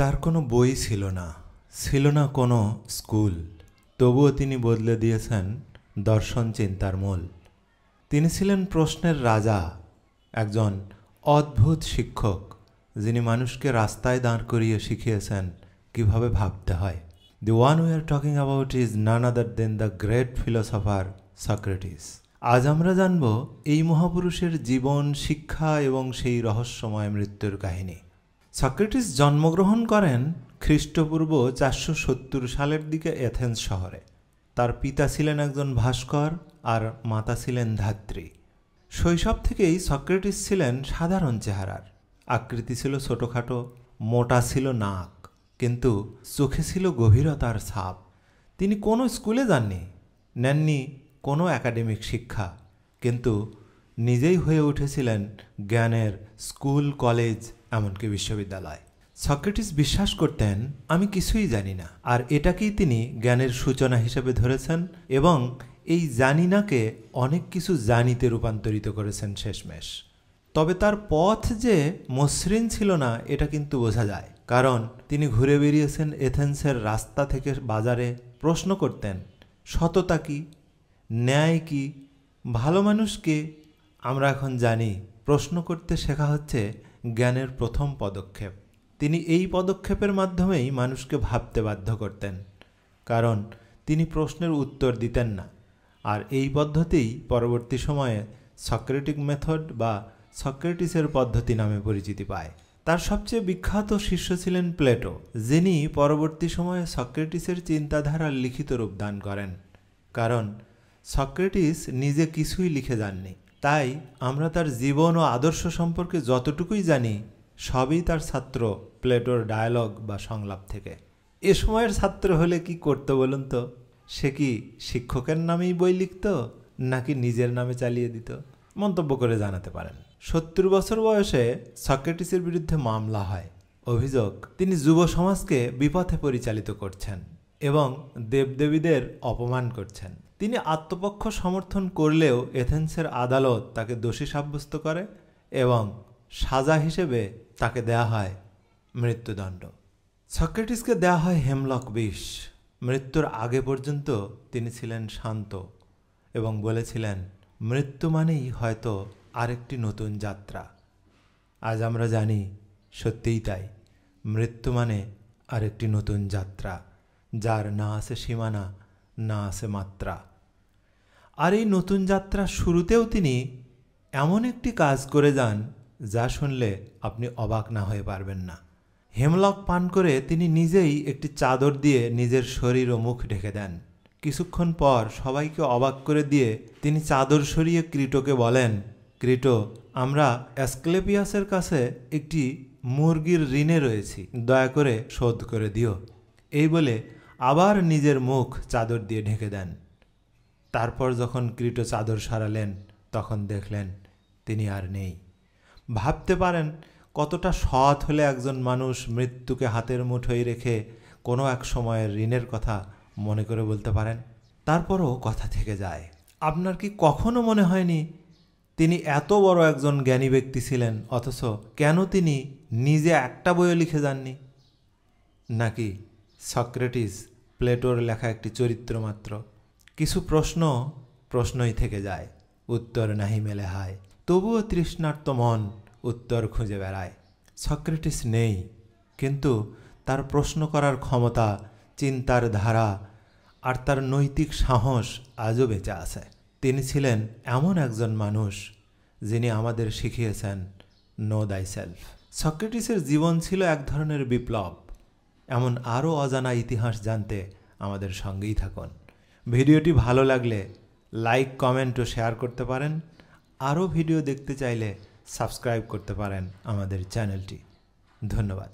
তার কোনো বই ছিল না, ছিল না কোনো স্কুল, তবুও তিনি বদলে দিয়েছেন দর্শন চিন্তার মূল। তিনি ছিলেন প্রশ্নের রাজা, একজন অদ্ভুত শিক্ষক, যিনি মানুষকে রাস্তায় দাঁড় করিয়ে শিখিয়েছেন কিভাবে ভাবতে হয়। The one we are talking about is none other than the great philosopher Socrates. আজ আমরা জানব এই মহাপুরুষের জীবন, শিক্ষা এবং সেই রহস্যময় মৃত্যুর কাহিনী। সক্রেটিস জন্মগ্রহণ করেন খ্রিস্টপূর্ব 470 সালের দিকে এথেন্স শহরে। তার পিতা ছিলেন একজন ভাস্কর আর মাতা ছিলেন ধাত্রী। শৈশব থেকেই সক্রেটিস ছিলেন সাধারণ চেহারার। আকৃতি ছিল ছোটোখাটো, মোটা ছিল নাক, কিন্তু চোখে ছিল গভীরতার ছাপ। তিনি কোনো স্কুলে যাননি, নেননি কোনো একাডেমিক শিক্ষা, কিন্তু নিজেই হয়ে উঠেছিলেন জ্ঞানের স্কুল, কলেজ, এমনকি বিশ্ববিদ্যালয়। সক্রেটিস বিশ্বাস করতেন আমি কিছুই জানি না, আর এটাকেই তিনি জ্ঞানের সূচনা হিসেবে ধরেছেন এবং এই জানি নাকে অনেক কিছু জানিতে রূপান্তরিত করেছেন শেষমেশ। তবে তার পথ যে মসৃণ ছিল না এটা কিন্তু বোঝা যায়, কারণ তিনি ঘুরে বেরিয়েছেন এথেন্সের রাস্তা থেকে বাজারে। প্রশ্ন করতেন সততা কি, ন্যায় কি, ভালো মানুষ কে। আমরা এখন জানি প্রশ্ন করতে শেখা হচ্ছে জ্ঞানের প্রথম পদক্ষেপ। তিনি এই পদক্ষেপের মাধ্যমেই মানুষকে ভাবতে বাধ্য করতেন, কারণ তিনি প্রশ্নের উত্তর দিতেন না। আর এই পদ্ধতিই পরবর্তী সময়ে সক্রেটিক মেথড বা সক্রেটিসের পদ্ধতি নামে পরিচিতি পায়। তার সবচেয়ে বিখ্যাত শিষ্য ছিলেন প্লেটো, যিনি পরবর্তী সময়ে সক্রেটিসের চিন্তাধারার লিখিত রূপ দান করেন। কারণ সক্রেটিস নিজে কিছুই লিখে যাননি, তাই আমরা তার জীবন ও আদর্শ সম্পর্কে যতটুকুই জানি সবই তার ছাত্র প্লেটোর ডায়ালগ বা সংলাপ থেকে। এ সময়ের ছাত্র হলে কি করতো বলুন তো? সে কি শিক্ষকের নামেই বই লিখত, নাকি নিজের নামে চালিয়ে দিত? মন্তব্য করে জানাতে পারেন। 70 বছর বয়সে সক্রেটিসের বিরুদ্ধে মামলা হয়। অভিযোগ, তিনি যুব সমাজকে বিপথে পরিচালিত করছেন এবং দেবদেবীদের অপমান করছেন। তিনি আত্মপক্ষ সমর্থন করলেও এথেন্সের আদালত তাকে দোষী সাব্যস্ত করে এবং সাজা হিসেবে তাকে দেয়া হয় মৃত্যুদণ্ড। সক্রেটিসকে দেয়া হয় হেমলক বিষ। মৃত্যুর আগে পর্যন্ত তিনি ছিলেন শান্ত এবং বলেছিলেন মৃত্যু মানেই হয়তো আরেকটি নতুন যাত্রা। আজ আমরা জানি সত্যিই তাই, মৃত্যু মানে আরেকটি নতুন যাত্রা, যার না আছে সীমানা, না আছে মাত্রা। আর এই নতুন যাত্রার শুরুতেও তিনি এমন একটি কাজ করে যান যা শুনলে আপনি অবাক না হয়ে পারবেন না। হেমলক পান করে তিনি নিজেই একটি চাদর দিয়ে নিজের শরীর ও মুখ ঢেকে দেন। কিছুক্ষণ পর সবাইকে অবাক করে দিয়ে তিনি চাদর সরিয়ে ক্রিটোকে বলেন, ক্রিটো, আমরা অ্যাসক্লেপিয়াসের কাছে একটি মুরগির ঋণে রয়েছি, দয়া করে শোধ করে দিও। এই বলে আবার নিজের মুখ চাদর দিয়ে ঢেকে দেন। তারপর যখন ক্রিটো চাদর সরালেন তখন দেখলেন তিনি আর নেই। ভাবতে পারেন কতটা সৎ হলে একজন মানুষ মৃত্যুকে হাতের মুঠোয় রেখে কোনো এক সময়ের ঋণের কথা মনে করে বলতে পারেন। তারপরও কথা থেকে যায়। আপনার কি কখনো মনে হয়নি তিনি এত বড় একজন জ্ঞানী ব্যক্তি ছিলেন, অথচ কেন তিনি নিজে একটা বইও লিখে যাননি? নাকি সক্রেটিস প্লেটোর লেখা একটি চরিত্র মাত্র? কিছু প্রশ্নই থেকে যায়, উত্তর নাহি মেলে হায়। তবুও তৃষ্ণার্ত মন উত্তর খুঁজে বেড়ায়। সক্রেটিস নেই, কিন্তু তার প্রশ্ন করার ক্ষমতা, চিন্তার ধারা আর তার নৈতিক সাহস আজও বেঁচে আছে। তিনি ছিলেন এমন একজন মানুষ যিনি আমাদের শিখিয়েছেন নো দাই সেলফ। সক্রেটিসের জীবন ছিল এক ধরনের বিপ্লব। এমন আরও অজানা ইতিহাস জানতে আমাদের সঙ্গেই থাকুন। ভিডিওটি ভালো লাগলে লাইক, কমেন্ট ও শেয়ার করতে পারেন। আরও ভিডিও দেখতে চাইলে সাবস্ক্রাইব করতে পারেন আমাদের চ্যানেলটি। ধন্যবাদ।